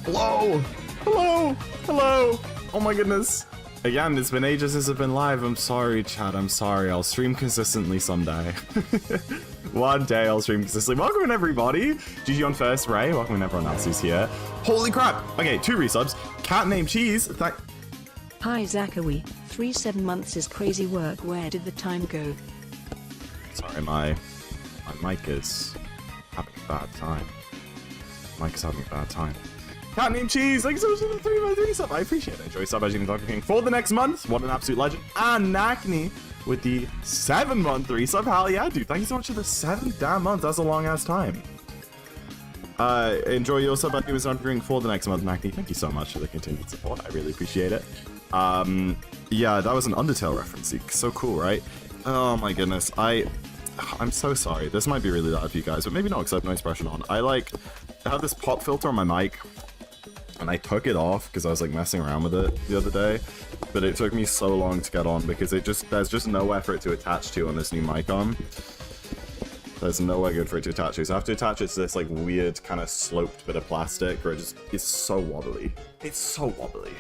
Hello! Hello! Hello! Oh my goodness. Again, it's been ages since I've been live. I'm sorry, chat. I'm sorry. I'll stream consistently someday. One day I'll stream consistently. Welcome in, everybody. GG on first, Ray. Welcome in, everyone else who's here. Holy crap. Okay, 2 resubs. Cat named Cheese. Hi, Zachary. 3-7 months is crazy work. Where did the time go? Sorry, my mic is having a bad time. Mike is having a bad time. Cat named Cheese, thank you so much for the 3x3 sub. I appreciate it. Enjoy sub as you Dr. King for the next month. What an absolute legend. And Nakni with the 7-month 3 sub. Hell yeah, dude. Thank you so much for the 7 damn months. That's a long ass time. Enjoy your sub as you Dr. King for the next month, Nakni. Thank you so much for the continued support. I really appreciate it. Yeah, that was an Undertale reference. So cool, right? Oh my goodness. I'm so sorry. This might be really loud for you guys, but maybe not because I have no expression on. I have this pop filter on my mic, and I took it off because I was like messing around with it the other day, but it took me so long to get on because there's just nowhere for it to attach to on this new mic arm. There's nowhere good for it to attach to, so I have to attach it to this like weird kind of sloped bit of plastic where it's so wobbly. It's so wobbly.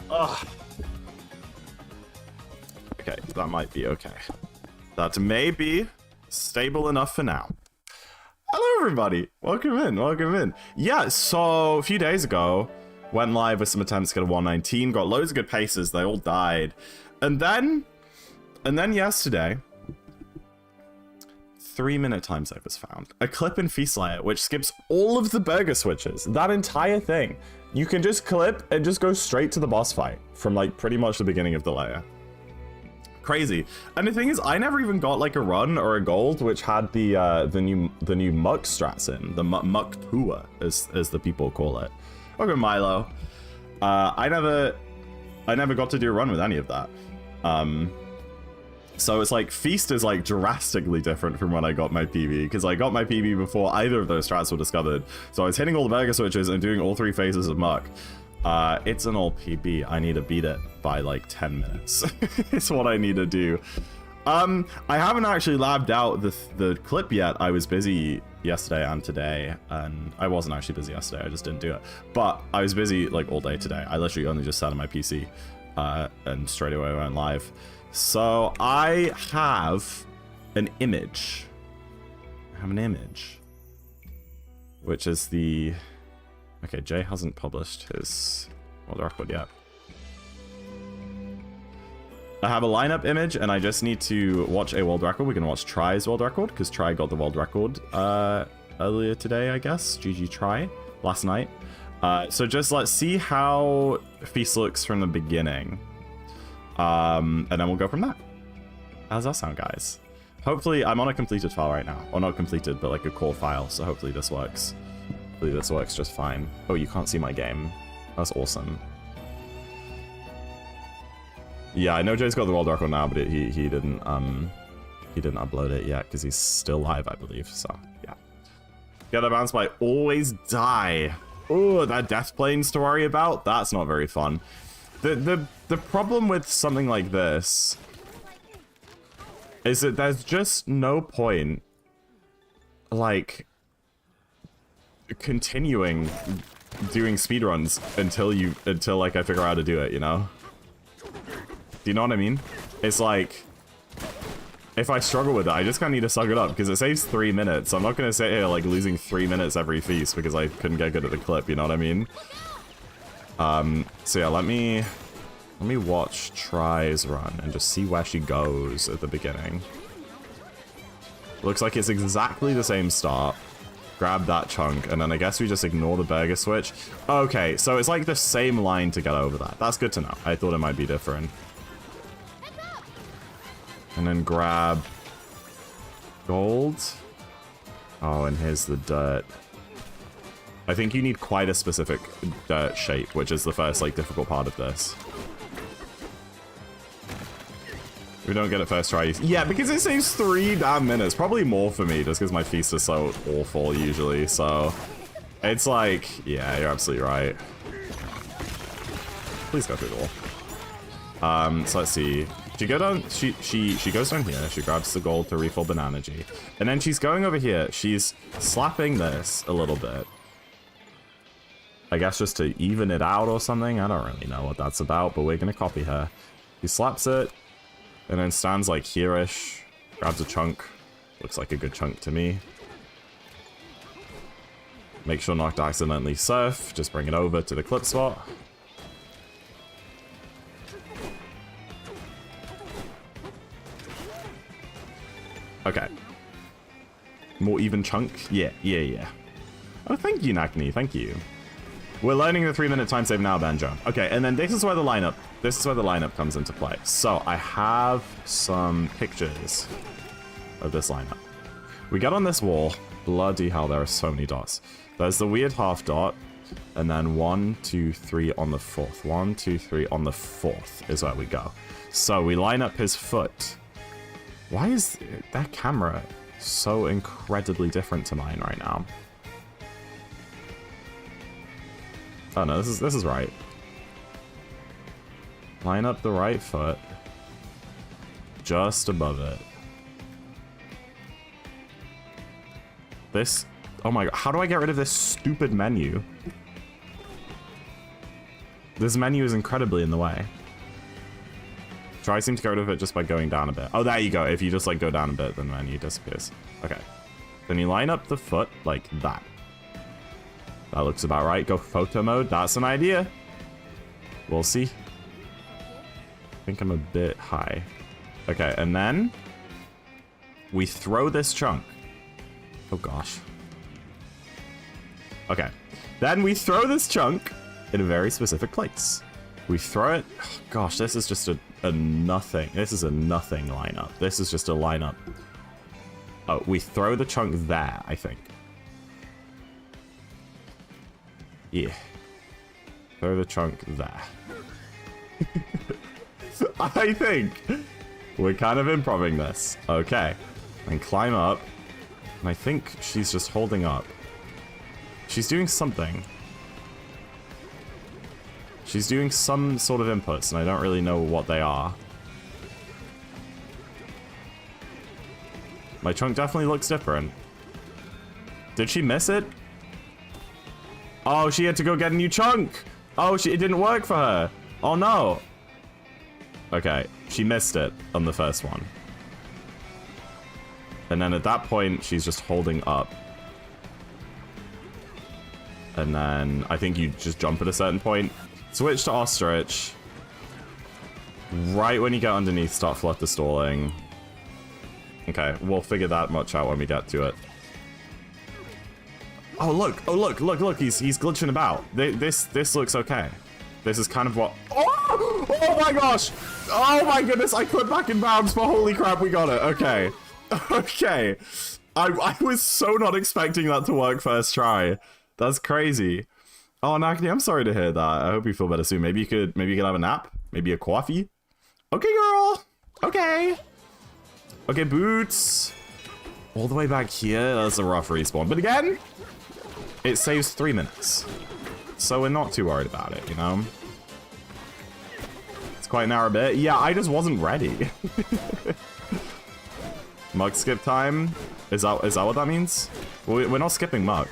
Ugh. Okay, that might be okay. That may be stable enough for now. Hello, everybody. Welcome in. Welcome in. Yeah, so a few days ago, went live with some attempts to get a 119, got loads of good paces. They all died. And then yesterday, 3-minute time save was found. A clip in Feast Layer, which skips all of the burger switches. That entire thing. You can just clip and just go straight to the boss fight from like pretty much the beginning of the layer. Crazy. And the thing is, I never even got like a run or a gold which had the new muck strats in, the muck tua as the people call it. Okay, Milo. I never got to do a run with any of that. So it's like Feast is like drastically different from when I got my PB, because I got my PB before either of those strats were discovered. So I was hitting all the burger switches and doing all 3 phases of muck. It's an old PB. I need to beat it by like 10 minutes. It's what I need to do. I haven't actually labbed out the clip yet. I was busy yesterday and today, and I wasn't actually busy yesterday. I just didn't do it. But I was busy like all day today. I literally only just sat on my PC, and straight away went live. So I have an image. Which is the... Okay, Jay hasn't published his world record yet. I have a lineup image, and I just need to watch a world record. We can watch Try's world record, because Try got the world record earlier today, I guess. GG Try, last night. So just let's see how Feast looks from the beginning. And then we'll go from there. How does that sound, guys? Hopefully, I'm on a completed file right now. Or not completed, but like a core file, so hopefully this works. Hopefully this works just fine. Oh, you can't see my game. That's awesome. Yeah, I know Jay's got the world record now, but he didn't upload it yet because he's still live, I believe. So yeah. Get a bounce by always die. Oh, that death planes to worry about. That's not very fun. The problem with something like this is that there's just no point like continuing doing speedruns until like I figure out how to do it, you know? Do you know what I mean? It's like, if I struggle with it, I just kind of need to suck it up because it saves 3 minutes. So I'm not gonna sit here like losing 3 minutes every feast because I couldn't get good at the clip, you know what I mean? So yeah, let me watch Try's run and just see where she goes at the beginning. Looks like it's exactly the same start. Grab that chunk, and then I guess we just ignore the burger switch. Okay, so it's like the same line to get over that. That's good to know. I thought it might be different. And then grab gold. Oh, and here's the dirt. I think you need quite a specific dirt shape, which is the first like difficult part of this. We don't get it first try. Yeah, because it saves 3 damn minutes. Probably more for me, just because my feast is so awful usually. So it's like, yeah, you're absolutely right. Please go through the wall. So let's see. She go down. She goes down here. She grabs the gold to refill banana G, and then she's going over here. She's slapping this a little bit. I guess just to even it out or something. I don't really know what that's about, but we're going to copy her. He slaps it, and then stands like here-ish. Grabs a chunk. Looks like a good chunk to me. Make sure not to accidentally surf. Just bring it over to the clip spot. Okay. More even chunk? Yeah. Oh, thank you, Nakni. Thank you. We're learning the 3-minute time save now, Banjo. Okay, and then this is where the lineup comes into play. So I have some pictures of this lineup. We get on this wall. Bloody hell, there are so many dots. There's the weird half dot, and then 1, 2, 3 on the 4th. 1, 2, 3 on the 4th is where we go. So we line up his foot. Why is that camera so incredibly different to mine right now? Oh no, this is right. Line up the right foot. Just above it. This... Oh my god, how do I get rid of this stupid menu? This menu is incredibly in the way. Try seem to get rid of it just by going down a bit. Oh, there you go. If you just like go down a bit, then the menu disappears. Okay. Then you line up the foot like that. That looks about right. Go photo mode. That's an idea. We'll see. I think I'm a bit high. Okay, and then we throw this chunk. Oh gosh. Okay. Then we throw this chunk in a very specific place. We throw it. Oh, gosh, this is just a nothing. This is a nothing lineup. This is just a lineup. Oh, we throw the chunk there, I think. Yeah. Throw the chunk there. I think we're kind of improving this. Okay. And climb up. And I think she's just holding up. She's doing something. She's doing some sort of inputs, and I don't really know what they are. My chunk definitely looks different. Did she miss it? Oh, she had to go get a new chunk! Oh, it didn't work for her! Oh no! Okay, she missed it on the first one. And then at that point, she's just holding up. And then I think you just jump at a certain point. Switch to ostrich. Right when you get underneath, start flutter stalling. Okay, we'll figure that much out when we get to it. Oh look! Oh look! He's glitching about. This looks okay. This is kind of what. Oh! Oh my gosh! Oh my goodness! I put back in bounds, but holy crap, we got it. Okay, okay. I was so not expecting that to work first try. That's crazy. Oh, Nakni, I'm sorry to hear that. I hope you feel better soon. Maybe you could have a nap. Maybe a coffee. Okay, girl. Okay. Okay, boots. All the way back here. That's a rough respawn. But again, it saves 3 minutes. So we're not too worried about it, you know? It's quite an hour a bit. Yeah, I just wasn't ready. Mug skip time? Is that what that means? We're not skipping mug.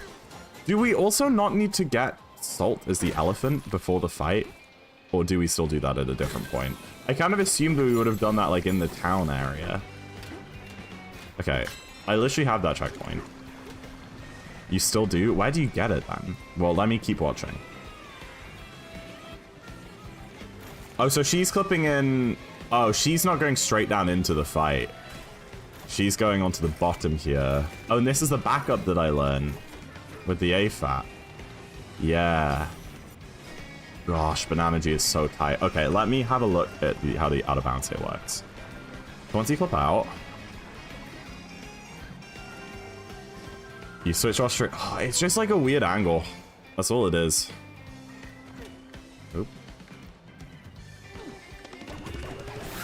Do we also not need to get Salt as the elephant before the fight? Or do we still do that at a different point? I kind of assumed that we would have done that like in the town area. Okay, I literally have that checkpoint. You still do? Where do you get it then? Well, let me keep watching. Oh, so she's clipping in... Oh, she's not going straight down into the fight. She's going onto the bottom here. Oh, and this is the backup that I learned with the AFAT. Yeah. Gosh, Bananza is so tight. Okay, let me have a look at how the out of bounds here works. Once you flip out, you switch off straight. Oh, it's just like a weird angle. That's all it is. Oop.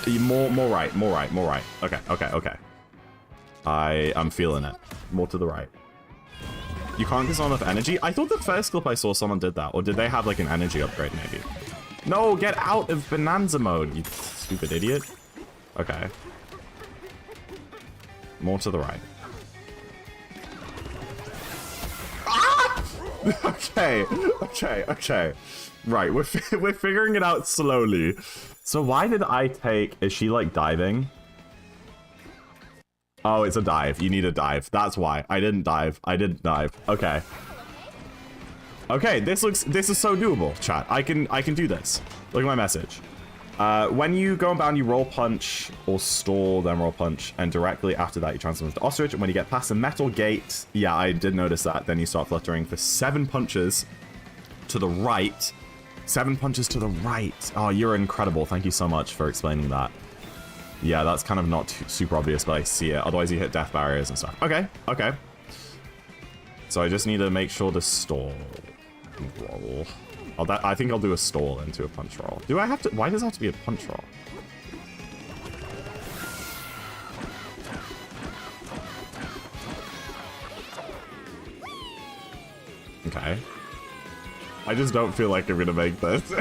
More right. Okay. I'm feeling it. More to the right. You can't get enough energy? I thought the first clip I saw someone did that. Or did they have like an energy upgrade maybe? No, get out of Bananza mode, you stupid idiot. Okay. More to the right. Ah! Okay, okay, okay. Right, we're figuring it out slowly. So why did I take... Is she, like, diving? Oh, it's a dive. You need a dive. That's why. I didn't dive. I didn't dive. Okay. Okay, this is so doable, chat. I can do this. Look at my message. When you go unbound, you roll punch or stall, then roll punch, and directly after that you transform into ostrich. And when you get past the metal gate, yeah, I did notice that. Then you start fluttering for 7 punches to the right. 7 punches to the right. Oh, you're incredible. Thank you so much for explaining that. Yeah, that's kind of not super obvious, but I see it. Otherwise, you hit death barriers and stuff. Okay, okay. So I just need to make sure to stall. Roll. I think I'll do a stall into a punch roll. Do I have to? Why does it have to be a punch roll? Okay. I just don't feel like I'm gonna make this.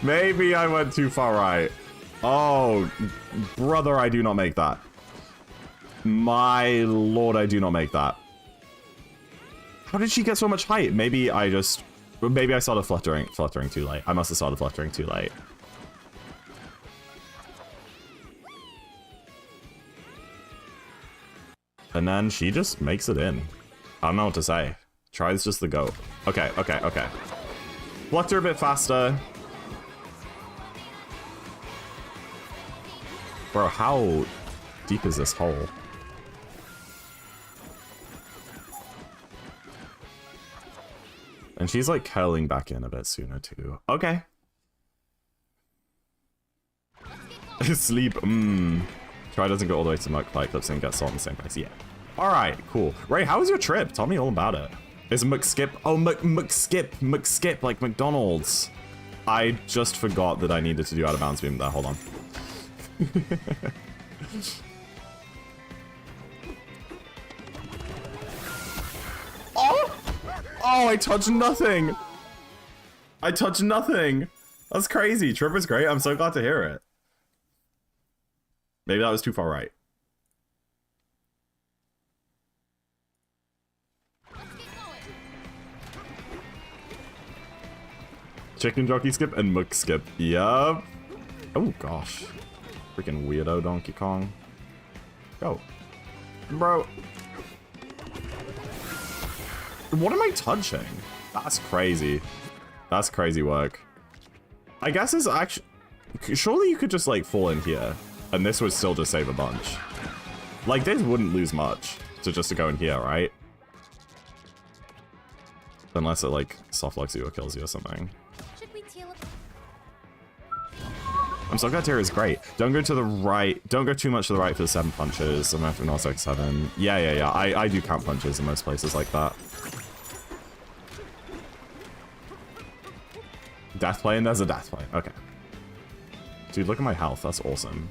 Maybe I went too far right. Oh, brother, I do not make that. My lord, I do not make that. How did she get so much height? Maybe I started fluttering too late. I must have started fluttering too late. And then she just makes it in. I don't know what to say. Tries just the goat. Okay, okay, okay. Flutter a bit faster. Bro, how deep is this hole? And she's like curling back in a bit sooner too. Okay. Sleep. Try doesn't go all the way to Muck Fight Clips and get salt in the same place. Yeah. Alright, cool. Ray, how was your trip? Tell me all about it. Is McSkip? Oh, McSkip, like McDonald's. I just forgot that I needed to do out of bounds beam there. Hold on. Oh! Oh, I touched nothing! I touched nothing! That's crazy. Tripper's great. I'm so glad to hear it. Maybe that was too far right. Chicken jockey skip and muck skip. Yup. Oh gosh. Freaking weirdo Donkey Kong. Go. Bro. What am I touching? That's crazy. That's crazy work. I guess it's actually... Surely you could just like fall in here and this would still just save a bunch. Like this wouldn't lose much to go in here, right? Unless it like soft locks you or kills you or something. I'm so glad Terra is great. Don't go to the right. Don't go too much to the right for the 7 punches. I'm after North 7. Yeah. I do count punches in most places like that. Death plane? There's a death plane. Okay. Dude, look at my health. That's awesome.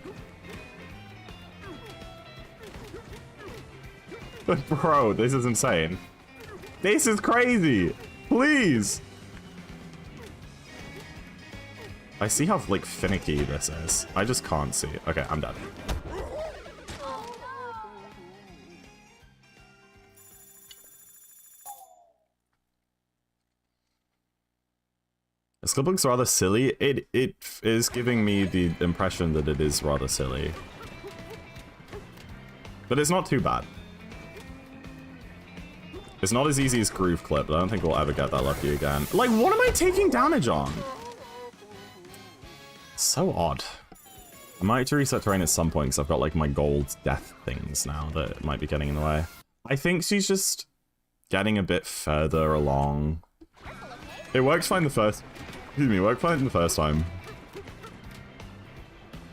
Bro, this is insane. This is crazy. Please. I see how, like, finicky this is. I just can't see. Okay, I'm dead. This clip looks rather silly. It is giving me the impression that it is rather silly. But it's not too bad. It's not as easy as Groove Clip, but I don't think we'll ever get that lucky again. Like, what am I taking damage on? So odd. I might have to reset terrain at some point because I've got like my gold death things now that might be getting in the way. I think she's just getting a bit further along. It works fine the first... Excuse me, it worked fine the first time.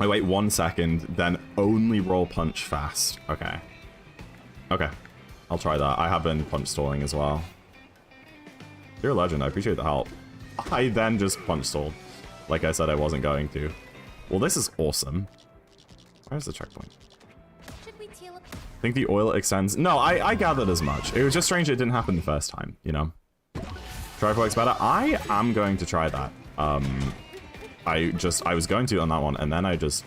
I wait 1 second, then only roll punch fast. Okay. Okay. I'll try that. I have been punch stalling as well. You're a legend. I appreciate the help. I then just punch stalled. Like I said I wasn't going to. Well, this is awesome. Where's the checkpoint? I think the oil extends... No, I gathered as much. It was just strange it didn't happen the first time, you know? Try works better. I am going to try that. I was going to on that one, and then I just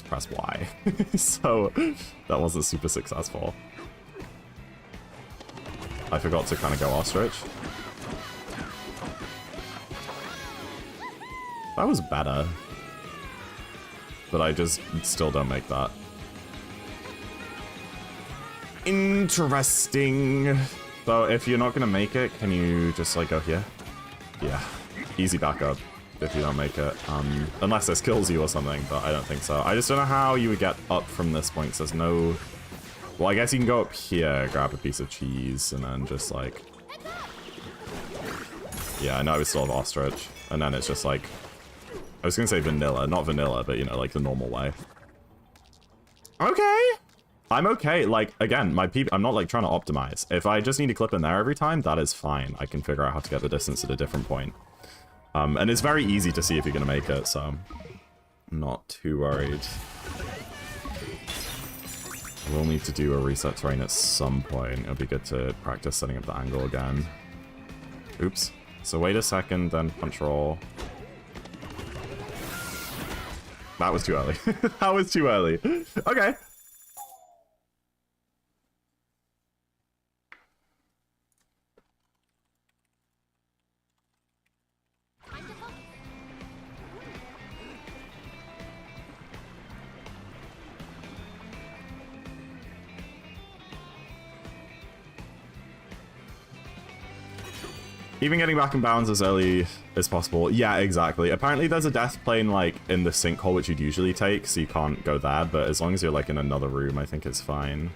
pressed Y. So that wasn't super successful. I forgot to kind of go ostrich. That was better. But I just still don't make that. Interesting. So if you're not gonna make it, can you just like go here? Yeah. Easy backup if you don't make it. Unless this kills you or something, but I don't think so. I just don't know how you would get up from this point, 'cause there's no... Well, I guess you can go up here, grab a piece of cheese, and then just like... Yeah, I know it's still have ostrich. And then it's just like... I was gonna say vanilla, not vanilla, but you know, like the normal way. Okay! I'm okay. Like, again, I'm not like trying to optimize. If I just need to clip in there every time, that is fine. I can figure out how to get the distance at a different point. And it's very easy to see if you're gonna make it, so I'm not too worried. We'll need to do a reset terrain at some point. It'll be good to practice setting up the angle again. Oops. So wait a second, then control. That was too early. That was too early. Okay. Even getting back in bounds as early as possible. Yeah, exactly. Apparently there's a death plane, like, in the sinkhole, which you'd usually take, so you can't go there, but as long as you're, like, in another room, I think it's fine.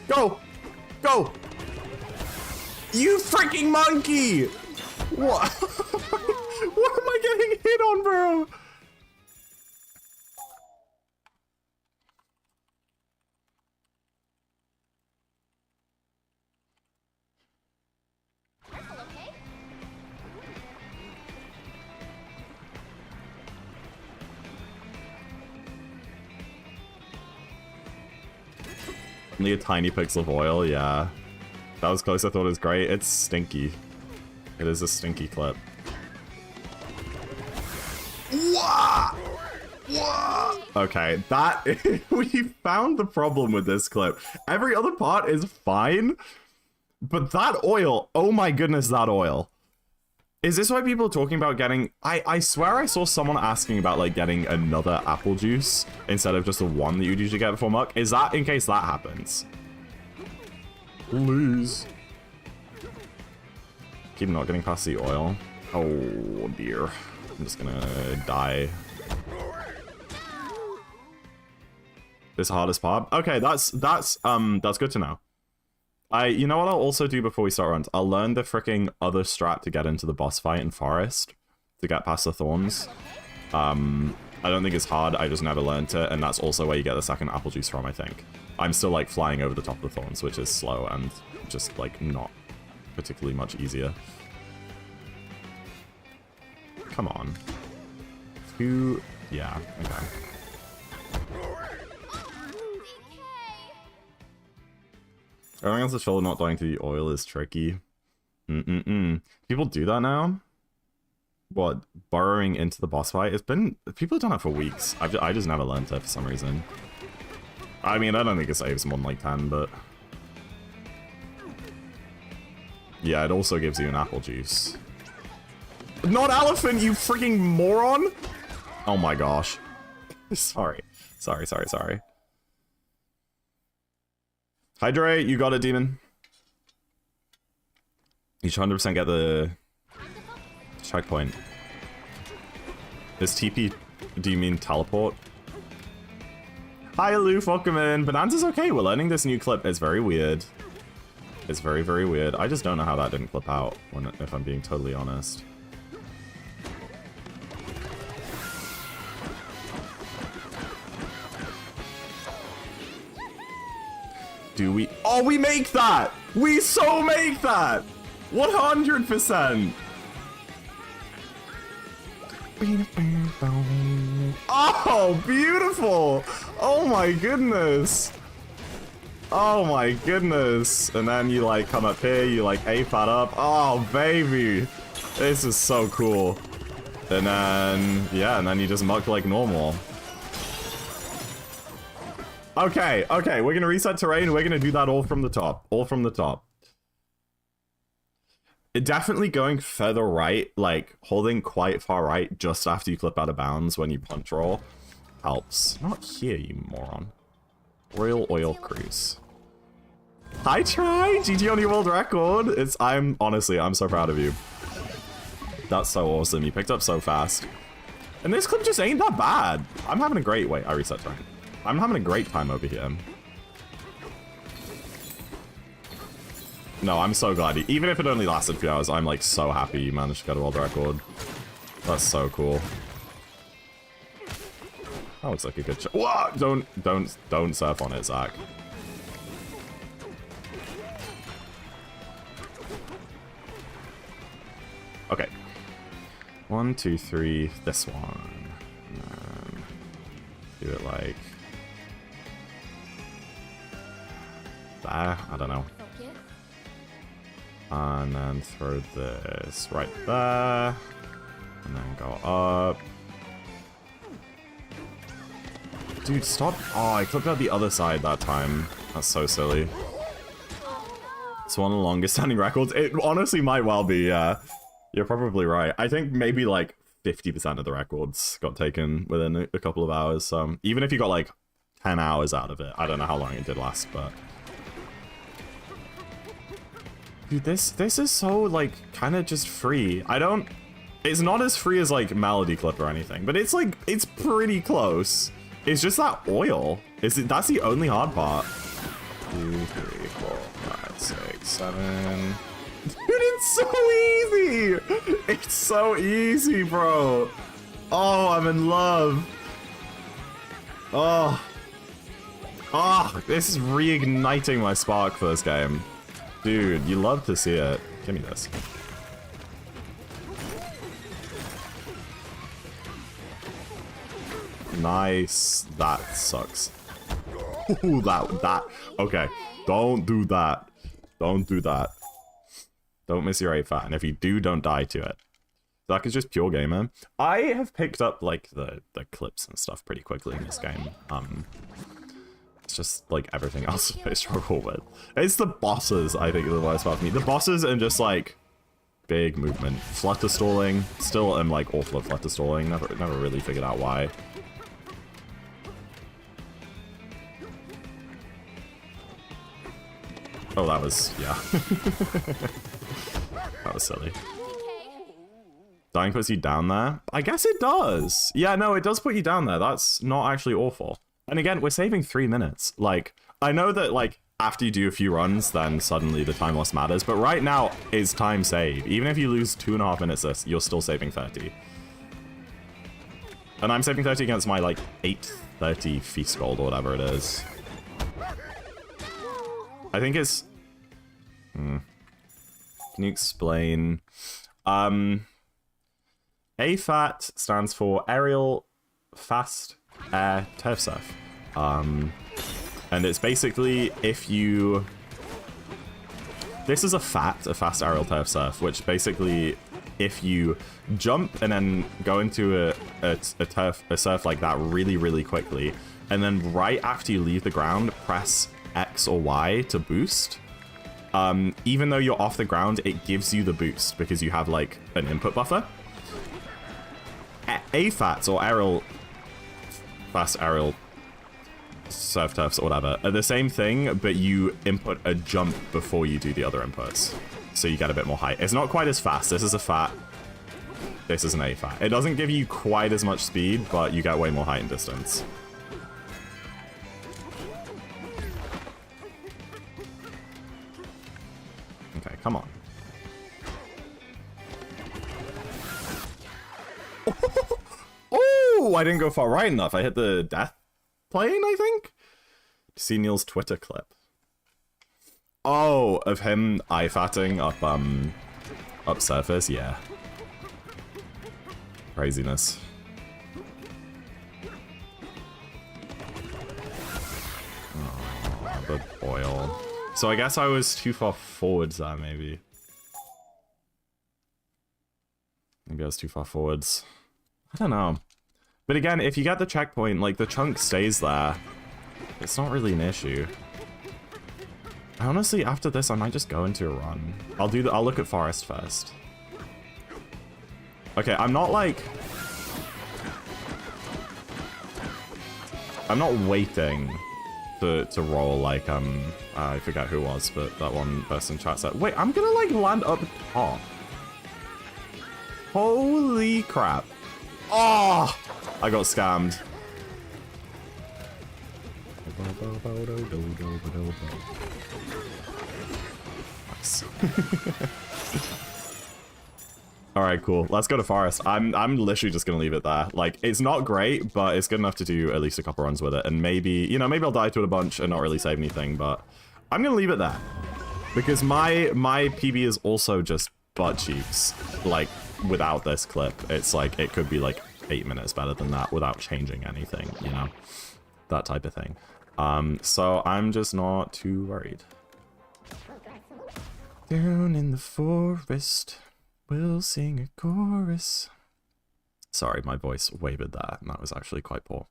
Go! Go! You freaking monkey! What? What am I getting hit on, bro? Only a tiny pixel of oil, yeah. That was close, I thought it was great. It's stinky. It is a stinky clip. Wah! Wah! Okay, that... we found the problem with this clip. Every other part is fine, but that oil, oh my goodness, that oil. Is this why people are talking about getting... I swear I saw someone asking about, like, getting another apple juice instead of just the one that you'd usually get before muck. Is that in case that happens? Please. Keep not getting past the oil. Oh, dear. I'm just gonna die. This hardest part? Okay, that's good to know. You know what I'll also do before we start runs? I'll learn the freaking other strat to get into the boss fight in Forest to get past the thorns. I don't think it's hard, I just never learned it, and that's also where you get the second apple juice from, I think. I'm still, like, flying over the top of the thorns, which is slow and just, like, not particularly much easier. Come on. Yeah, okay. I think that's the shoulder not dying to the oil is tricky. People do that now? What? Burrowing into the boss fight? It's been... People have done it for weeks. I just never learned it for some reason. I mean, I don't think it saves more than like 10, but... Yeah, it also gives you an apple juice. Not elephant, you freaking moron! Oh my gosh. Sorry. Sorry. Hydrate, you got it, demon. You should 100% get the checkpoint. Is TP, do you mean teleport? Hi, Aloof, welcome in. Bananza's okay, we're learning this new clip. It's very weird. It's very, very weird. I just don't know how that didn't clip out, if I'm being totally honest. Do we? Oh, we make that! We so make that! 100%! Oh, beautiful! Oh my goodness! Oh my goodness! And then you like come up here, you like ape that up. Oh baby! This is so cool. And then, yeah, and then you just muck like normal. Okay, we're gonna reset terrain, we're gonna do that all from the top. All from the top. Definitely going further right, like holding quite far right just after you clip out of bounds when you punch roll helps. Not here, you moron. Royal Oil Cruise. I tried! GG on your world record! I'm so proud of you. That's so awesome. You picked up so fast. And this clip just ain't that bad. I'm having a great... Wait, I reset time. I'm having a great time over here. No, I'm so glad. Even if it only lasted a few hours, I'm like so happy you managed to get a world record. That's so cool. That looks like a good shot. Whoa! Don't surf on it, Zach. Okay. 1, 2, 3. This one. And then do it like there. I don't know. And then throw this right there. And then go up. Dude, stop. Oh, I clipped out the other side that time. That's so silly. It's one of the longest standing records. It honestly might well be, yeah. You're probably right. I think maybe like 50% of the records got taken within a couple of hours. So even if you got like 10 hours out of it, I don't know how long it did last, but... Dude, this is so, like, kind of just free. It's not as free as, like, Melody Clip or anything, but it's, like, it's pretty close. It's just that oil. That's the only hard part. 2, 3, 4, 5, 6, 7... Dude, it's so easy! It's so easy, bro. Oh, I'm in love. Oh. Oh, this is reigniting my spark for this game. Dude, you love to see it. Give me this. Nice. That sucks. Ooh, that. Okay. Don't do that. Don't do that. Don't miss your A-Fat. And if you do, don't die to it. That is just pure gamer. I have picked up, like, the clips and stuff pretty quickly in this game. It's just, like, everything else I struggle with. It's the bosses, I think, are the worst part for me. The bosses and just, like, big movement. Flutter stalling. Still am, like, awful at flutter stalling. Never really figured out why. Oh, that was... yeah. That was silly. Dying puts you down there? I guess it does. Yeah, no, it does put you down there. That's not actually awful. And again, we're saving 3 minutes. Like, I know that, like, after you do a few runs, then suddenly the time loss matters. But right now is time save. Even if you lose 2.5 minutes, you're still saving 30. And I'm saving 30 against my, like, 830 Feast Gold or whatever it is. I think it's... Can you explain? AFAT stands for Aerial Fast Air Turf Surf. And it's basically if you... This is a fast aerial turf surf, which basically if you jump and then go into a surf like that really, really quickly, and then right after you leave the ground, press X or Y to boost. Even though you're off the ground, it gives you the boost because you have like an input buffer. AFATs or fast aerial surf turfs or whatever are the same thing, but you input a jump before you do the other inputs, so you get a bit more height. It's not quite as fast. This is a fat. This is an AFAT. It doesn't give you quite as much speed, but you get way more height and distance. Okay, come on. Oh, I didn't go far right enough. I hit the death plane, I think? See Neil's Twitter clip. Oh, of him eye-fatting up surface? Yeah. Craziness. Oh, the oil. So I guess I was too far forwards there, maybe. Maybe I was too far forwards. I don't know. But again, if you get the checkpoint, like, the chunk stays there. It's not really an issue. Honestly, after this, I might just go into a run. I'll look at forest first. Okay, I'm not like... I'm not waiting to roll like, I forget who it was, but that one person in chat said, wait, I'm gonna like land up top. Holy crap. Oh, I got scammed. Nice. All right, cool. Let's go to forest. I'm literally just gonna leave it there. Like, it's not great, but it's good enough to do at least a couple runs with it. And maybe, you know, maybe I'll die to it a bunch and not really save anything, but I'm gonna leave it there because my PB is also just butt cheeks. Like, without this clip, it's like it could be like 8 minutes better than that without changing anything, you know, that type of thing. So I'm just not too worried. Down in the forest, we'll sing a chorus. Sorry, my voice wavered that, and that was actually quite poor.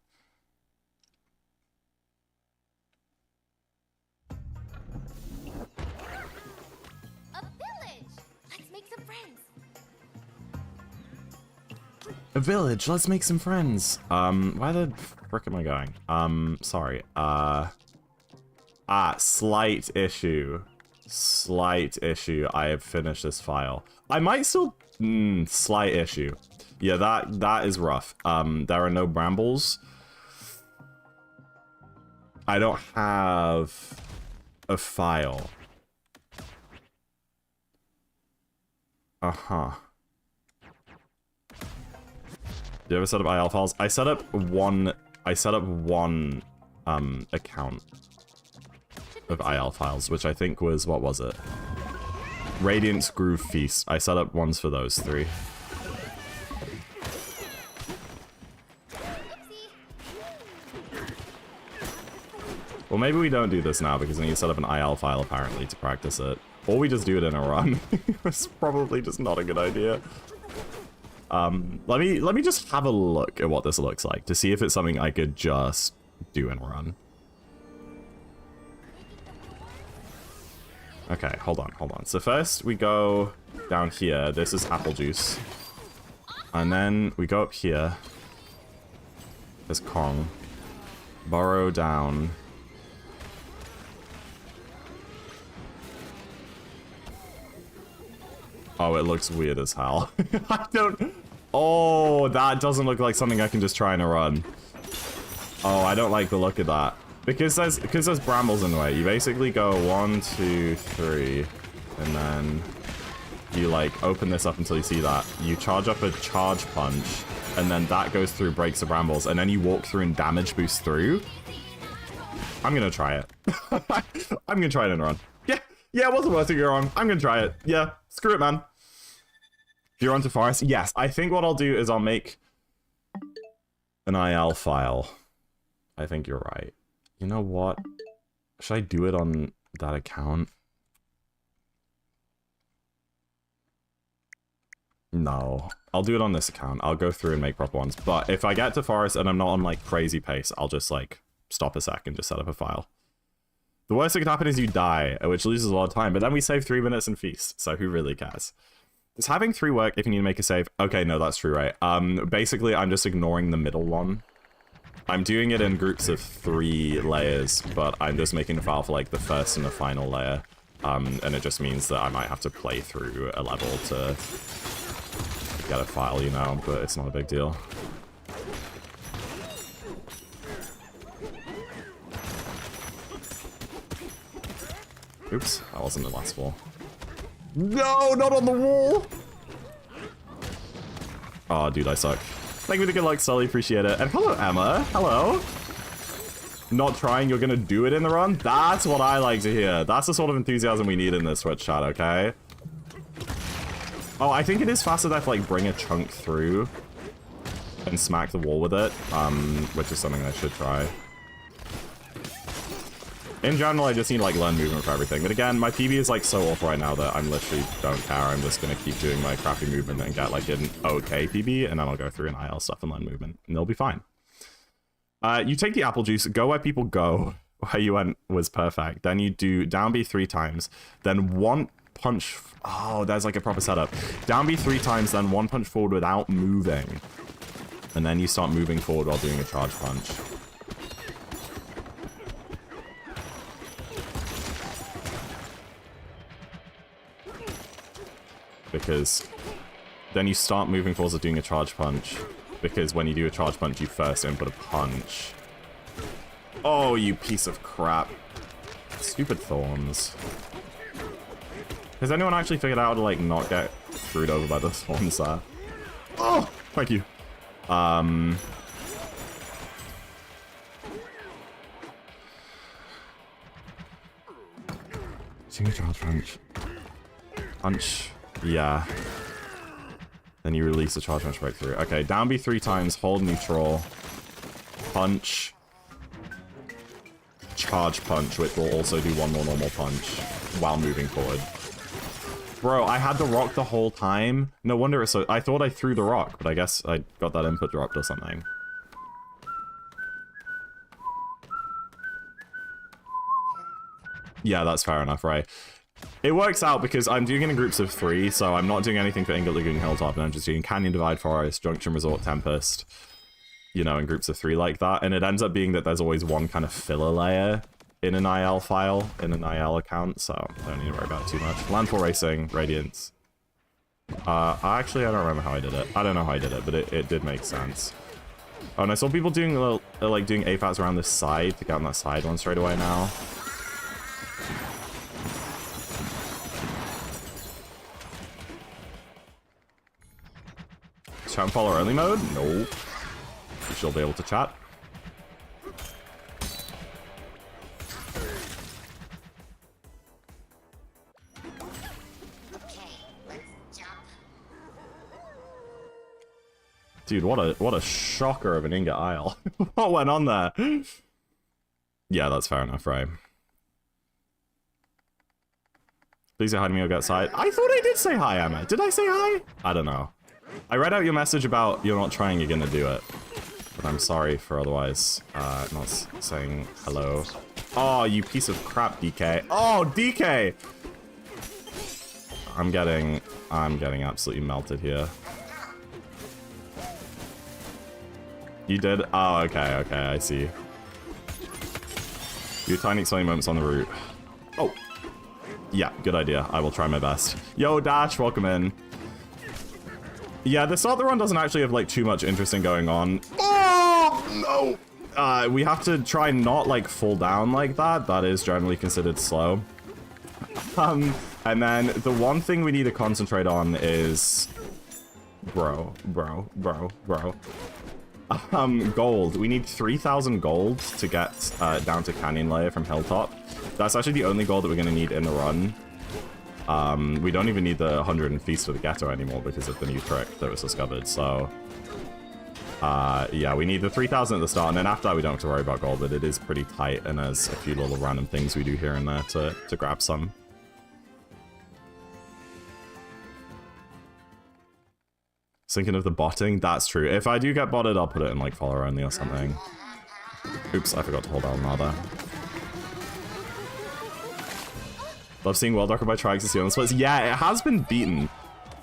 A village! Let's make some friends. A village, let's make some friends. Where the frick am I going? Sorry. Slight issue. Slight issue. I have finished this file. I might still... slight issue. Yeah, that is rough. There are no brambles. I don't have a file. Uh-huh. Do you ever set up IL files? I set up one account of IL files, which I think was, what was it? Radiance Groove Feast. I set up ones for those 3. Well, maybe we don't do this now because I need to set up an IL file apparently to practice it. Or we just do it in a run. It's probably just not a good idea. Let me just have a look at what this looks like to see if it's something I could just do and run. Okay, hold on. So first we go down here. This is apple juice. And then we go up here. There's Kong. Burrow down. Oh, it looks weird as hell. I don't... Oh, that doesn't look like something I can just try and run. Oh, I don't like the look of that. Because there's brambles in the way. You basically go 1, 2, 3, and then you like open this up until you see that. You charge up a charge punch, and then that goes through, breaks the brambles, and then you walk through and damage boost through. I'm gonna try it. I'm gonna try it and run. Yeah, it wasn't worth it, you're on. I'm gonna try it. Yeah, screw it, man. If you're onto forest, yes. I think what I'll do is I'll make an IL file. I think you're right. You know what? Should I do it on that account? No. I'll do it on this account. I'll go through and make proper ones. But if I get to forest and I'm not on like crazy pace, I'll just like stop a sec and just set up a file. The worst that could happen is you die, which loses a lot of time, but then we save 3 minutes and feast, so who really cares? Does having 3 work if you need to make a save? Okay, no, that's true, right? Basically, I'm just ignoring the middle one. I'm doing it in groups of 3 layers, but I'm just making a file for like the first and the final layer. And it just means that I might have to play through a level to get a file, you know, but it's not a big deal. Oops, that wasn't the last wall. No, not on the wall! Oh, dude, I suck. Thank you for the good luck, Sully, appreciate it. And hello, Emma, hello. Not trying, you're gonna do it in the run? That's what I like to hear. That's the sort of enthusiasm we need in this Twitch chat, okay? Oh, I think it is faster to have to, like, bring a chunk through and smack the wall with it, which is something I should try. In general, I just need to, like, learn movement for everything. But again, my PB is, like, so off right now that I'm literally don't care. I'm just gonna keep doing my crappy movement and get, like, an okay PB, and then I'll go through and IL stuff and learn movement, and they'll be fine. You take the apple juice, go where people go. where you went was perfect. Then you do down B 3 times, then one punch. Oh, there's like a proper setup. Down B 3 times, then one punch forward without moving. And then you start moving forward while doing a charge punch. Because then you start moving forward with doing a charge punch. Because when you do a charge punch, you first input a punch. Oh, you piece of crap. Stupid thorns. Has anyone actually figured out how to, like, not get screwed over by the thorns there? Oh, thank you. Doing a charge punch. Punch. Yeah. Then you release the charge punch breakthrough. Okay, down B 3 times, hold neutral. Punch. Charge punch, which will also do one more normal punch while moving forward. Bro, I had the rock the whole time. No wonder it's so... I thought I threw the rock, but I guess I got that input dropped or something. Yeah, that's fair enough, right? It works out because I'm doing it in groups of 3, so I'm not doing anything for Ingot Lagoon Hilltop, and I'm just doing Canyon Divide Forest, Junction Resort Tempest, you know, in groups of 3 like that. And it ends up being that there's always one kind of filler layer in an IL file, in an IL account, so I don't need to worry about it too much. Landfall Racing, Radiance. Actually, I don't remember how I did it. I don't know how I did it, but it did make sense. Oh, and I saw people doing a little, like, doing AFATs around this side to get on that side one straight away now. Chat and follow early mode? Nope. You should be able to chat. Dude, what a shocker of an ingot aisle. What went on there? Yeah, that's fair enough, right? Please say hi to me or get side. I thought I did say hi, Emma. Did I say hi? I don't know. I read out your message about you're not trying, you're gonna do it. But I'm sorry for otherwise not saying hello. Oh, you piece of crap, DK. Oh, DK! I'm getting absolutely melted here. You did? Oh, okay, I see. You tiny exciting moments on the route. Oh. Yeah, good idea. I will try my best. Yo, Dash, welcome in. Yeah, the start of the run doesn't actually have, like, too much interesting going on. Oh, no! We have to try not, like, fall down like that. That is generally considered slow. And then the one thing we need to concentrate on is... Bro. Gold. We need 3,000 gold to get down to Canyon Layer from Hilltop. That's actually the only gold that we're going to need in the run. We don't even need the 100 in Feast of the Ghetto anymore because of the new trick that was discovered, so... yeah, we need the 3,000 at the start, and then after that we don't have to worry about gold, but it is pretty tight, and there's a few little random things we do here and there to grab some. Thinking of the botting? That's true. If I do get botted, I'll put it in, like, follower only or something. Oops, I forgot to hold L there. Love seeing World Record by Trikes to see on the splits. Yeah, it has been beaten,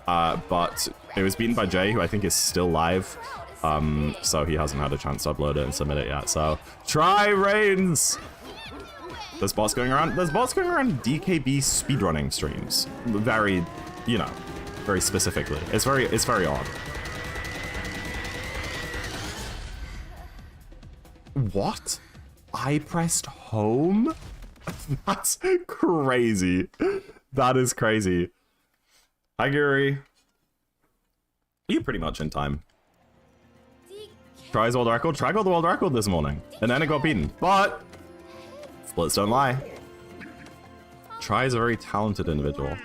but it was beaten by Jay, who I think is still live. So he hasn't had a chance to upload it and submit it yet. So try Reigns. There's bots going around. There's bots going around DKB speedrunning streams. Very, you know, very specifically. It's very odd. What? I pressed home? That's crazy. That is crazy. Hi, Gary. You're pretty much in time. Tries world record. Tried the world record this morning, and then it got beaten. But splits don't lie. Try is a very talented individual.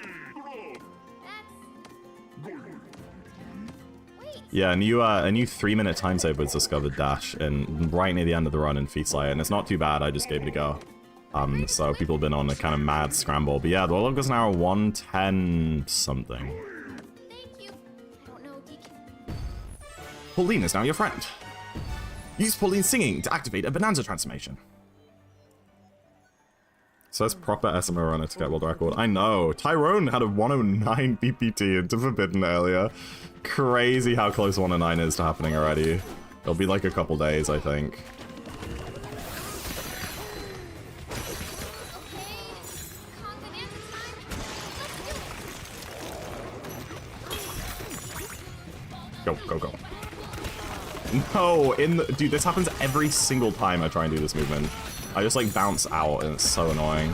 Yeah, a new 3-minute time save was discovered, Dash, and right near the end of the run in Feast Layer, and it's not too bad. I just gave it a go. So people have been on a kind of mad scramble. But yeah, the world is now 110 something. Thank you. I don't know, DK. Pauline is now your friend. Use Pauline's singing to activate a Bananza transformation. Says proper SMO runner to get world record. I know. Tyrone had a 109 BPT into Forbidden earlier. Crazy how close 109 is to happening already. It'll be like a couple days, I think. Go, go, go. No, dude, this happens every single time I try and do this movement. I just like bounce out and it's so annoying.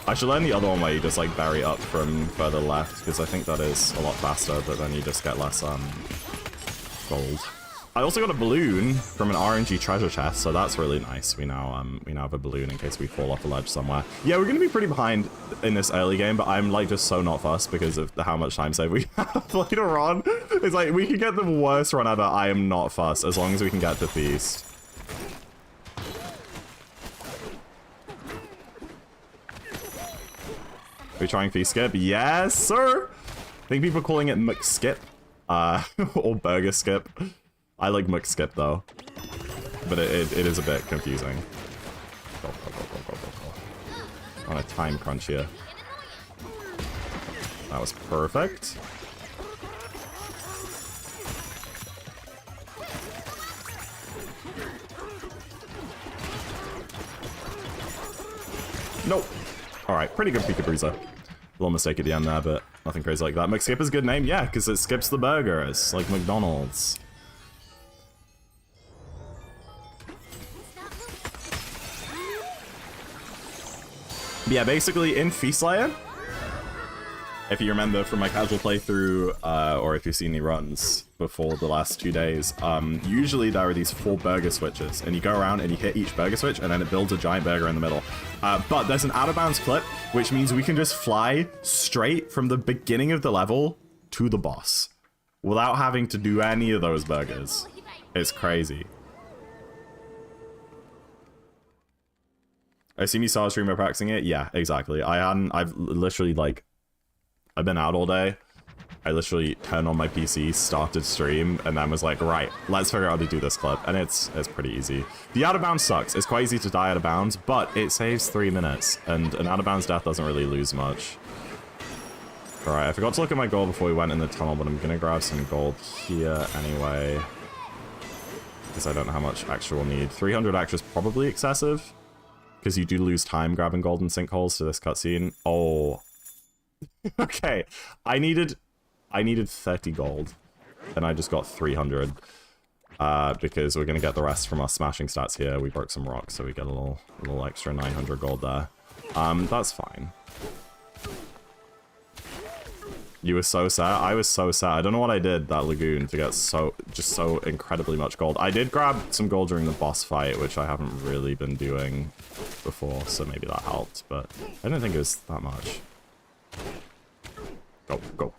I should learn the other one where you just like bury up from further left because I think that is a lot faster, but then you just get less gold. I also got a balloon from an RNG treasure chest, so that's really nice. We now have a balloon in case we fall off a ledge somewhere. Yeah, we're gonna be pretty behind in this early game, but I'm like just so not fussed because of how much time save we have later on. It's like we can get the worst run ever. I am not fussed as long as we can get to Feast. Are we trying Feast skip? Yes, sir. I think people are calling it McSkip, or Burger Skip. I like McSkip though, but it is a bit confusing. Go, go, go, go, go, go, go. On a time crunch here. That was perfect. Nope. Alright, pretty good Pika Bruiser. Little mistake at the end there, but nothing crazy like that. McSkip is a good name, yeah, because it skips the burgers, like McDonald's. Yeah, basically in Feast Layer, if you remember from my casual playthrough, or if you've seen any runs before the last 2 days, usually there are these 4 burger switches, and you go around and you hit each burger switch, and then it builds a giant burger in the middle. But there's an out-of-bounds clip, which means we can just fly straight from the beginning of the level to the boss, without having to do any of those burgers. It's crazy. I assume you saw a streamer practicing it? Yeah, exactly. I've literally, like, I've been out all day. I literally turned on my PC, started stream, and then was like, right, let's figure out how to do this clip. And it's pretty easy. The out of bounds sucks. It's quite easy to die out of bounds, but it saves 3 minutes, and an out of bounds death doesn't really lose much. Alright, I forgot to look at my gold before we went in the tunnel, but I'm gonna grab some gold here anyway. Because I don't know how much extra we'll need. 300 extra is probably excessive, because you do lose time grabbing gold in sinkholes to this cutscene. Oh. Okay. I needed 30 gold, and I just got 300. Because we're gonna get the rest from our smashing stats here. We broke some rocks, so we get a little extra 900 gold there. That's fine. You were so sad. I was so sad. I don't know what I did that lagoon to get so incredibly much gold. I did grab some gold during the boss fight, which I haven't really been doing before, so maybe that helped, but I don't think it was that much. Go, go,